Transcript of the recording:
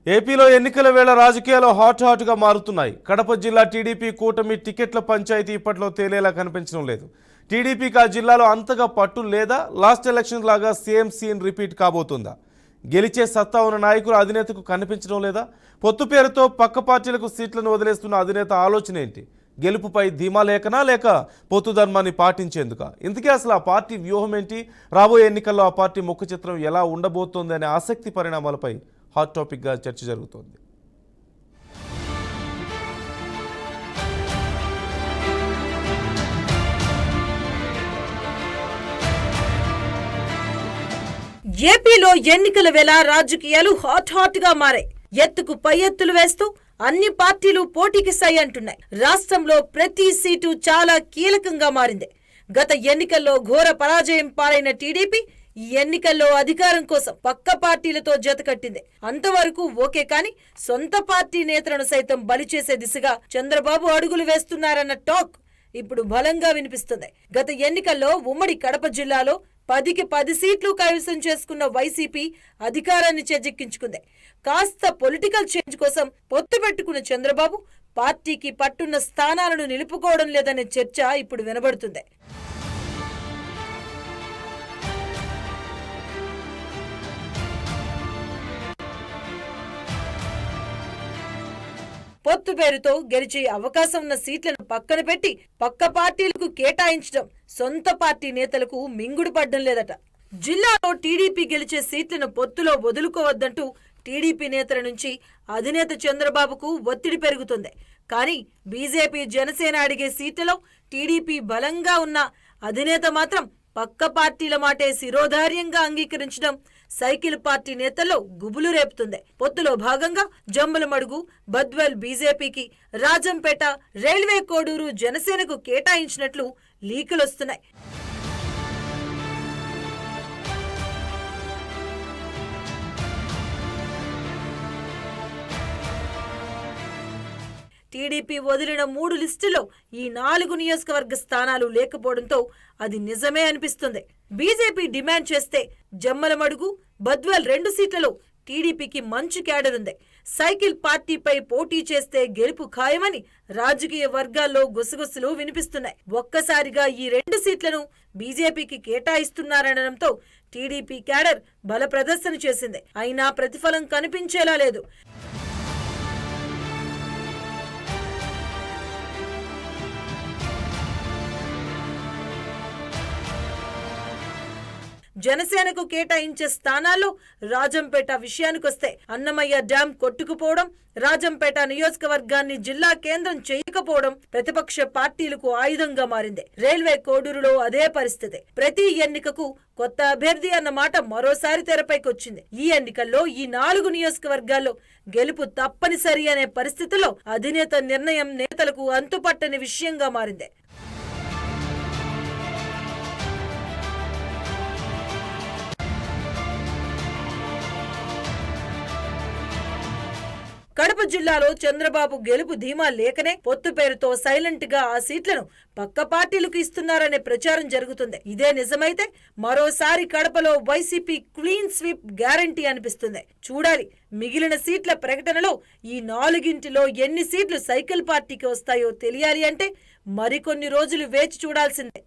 ఏపీలో ఎన్నికల వేళ రాజకీయాలు హాట్గా మారుతున్నాయి. కడప జిల్లా టీడీపీ కూటమి టికెట్ల పంచాయతీ ఇప్పట్లో తేలేలా కనిపించడం లేదు. టీడీపీకి ఆ జిల్లాలో అంతగా పట్టు లేదా? లాస్ట్ ఎలక్షన్ లాగా సేమ్ సీన్ రిపీట్ కాబోతుందా? గెలిచే సత్తా ఉన్న నాయకులు అధినేతకు కనిపించడం లేదా? పొత్తు పేరుతో పక్క పార్టీలకు సీట్లను వదిలేస్తున్న అధినేత ఆలోచన ఏంటి? గెలుపుపై ధీమా లేకనా, లేక పొత్తు ధర్మాన్ని పాటించేందుక? ఇంతకీ అసలు ఆ పార్టీ వ్యూహం ఏంటి? రాబోయే ఎన్నికల్లో ఆ పార్టీ ముఖ చిత్రం ఎలా ఉండబోతోంది అనే ఆసక్తి పరిణామాలపై హాట్ టాపిక్గా చర్చ జరుగుతోంది. ఏపీలో ఎన్నికల వేళ రాజకీయాలు హాట్గా మారాయి. ఎత్తుకు పై ఎత్తులు వేస్తూ అన్ని పార్టీలు పోటీకి సై అంటున్నాయి. రాష్ట్రంలో ప్రతి సీటు చాలా కీలకంగా మారింది. గత ఎన్నికల్లో ఘోర పరాజయం పాలైన టీడీపీ ఈ ఎన్నికల్లో అధికారం కోసం పక్క పార్టీలతో జతకట్టింది. అంతవరకు ఓకే, కానీ సొంత పార్టీ నేతలను సైతం బలి చేసే దిశగా చంద్రబాబు అడుగులు వేస్తున్నారన్న టాక్ ఇప్పుడు బలంగా వినిపిస్తుంది. గత ఎన్నికల్లో ఉమ్మడి కడప జిల్లాలో 10కి 10 సీట్లు కైవసం చేసుకున్న వైసీపీ అధికారాన్ని చేజిక్కించుకుంది. కాస్త పొలిటికల్ చేంజ్ కోసం పొత్తు పెట్టుకున్న చంద్రబాబు పార్టీకి పట్టున్న స్థానాలను నిలుపుకోవడం లేదనే చర్చ ఇప్పుడు వినబడుతుంది. పొత్తు పేరుతో గెలిచే అవకాశం ఉన్న సీట్లను పక్కన పెట్టి పక్క పార్టీలకు కేటాయించడం సొంత పార్టీ నేతలకు మింగుడు పడ్డం లేదట. జిల్లాలో టీడీపీ గెలిచే సీట్లను పొత్తులో వదులుకోవద్దంటూ టీడీపీ నేతల నుంచి అధినేత చంద్రబాబుకు ఒత్తిడి పెరుగుతుంది. కానీ బీజేపీ జనసేన అడిగే సీట్లలో టీడీపీ బలంగా ఉన్న అధినేత మాత్రం పక్క పార్టీల మాటే శిరోధార్యంగా అంగీకరించడం సైకిల్ పార్టీ నేతల్లో గుబులు రేపుతుంది. పొత్తులో భాగంగా జమ్మలమడుగు, బద్వేల్ బీజేపీకి, రాజంపేట, రైల్వే కోడూరు జనసేనకు కేటాయించినట్లు లీకులొస్తున్నాయి. టీడీపీ వదిలిన 3 లిస్టులో ఈ 4 నియోజకవర్గ స్థానాలు లేకపోవడంతో అది నిజమే అనిపిస్తుంది. బీజేపీ డిమాండ్ చేస్తే జమ్మలమడుగు, బద్వేల్ 2 సీట్లలో టీడీపీకి మంచి క్యాడర్ ఉంది. సైకిల్ పార్టీపై పోటీ చేస్తే గెలుపు ఖాయమని రాజకీయ వర్గాల్లో గుసగుసలు వినిపిస్తున్నాయి. ఒక్కసారిగా ఈ 2 సీట్లను బీజేపీకి కేటాయిస్తున్నారనడంతో టీడీపీ క్యాడర్ బల ప్రదర్శన చేసింది. అయినా ప్రతిఫలం కనిపించేలా లేదు. జనసేనకు కేటాయించే స్థానాల్లో రాజంపేట విషయానికొస్తే అన్నమయ్య డ్యాం కొట్టుకుపోవడం, రాజంపేట నియోజకవర్గాన్ని జిల్లా కేంద్రం చేయకపోవడం ప్రతిపక్ష పార్టీలకు ఆయుధంగా మారింది. రైల్వే కోడూరులో అదే పరిస్థితి. ప్రతి ఎన్నికకు కొత్త అభ్యర్థి అన్న మాట మరోసారి తెరపైకొచ్చింది. ఈ ఎన్నికల్లో ఈ 4 నియోజకవర్గాల్లో గెలుపు తప్పనిసరి అనే పరిస్థితిలో అధినేత నిర్ణయం నేతలకు అంతుపట్టని విషయంగా మారింది. కడప జిల్లాలో చంద్రబాబు గెలుపు ధీమా లేకనే పొత్తు పేరుతో సైలెంట్ గా ఆ సీట్లను పక్క పార్టీలకు ఇస్తున్నారనే ప్రచారం జరుగుతుంది. ఇదే నిజమైతే మరోసారి కడపలో వైసీపీ క్లీన్ స్వీప్ గ్యారంటీ అనిపిస్తుంది. చూడాలి, మిగిలిన సీట్ల ప్రకటనలో ఈ 4గింటిలో ఎన్ని సీట్లు సైకిల్ పార్టీకి వస్తాయో తెలియాలి అంటే మరికొన్ని రోజులు వేచి చూడాల్సిందే.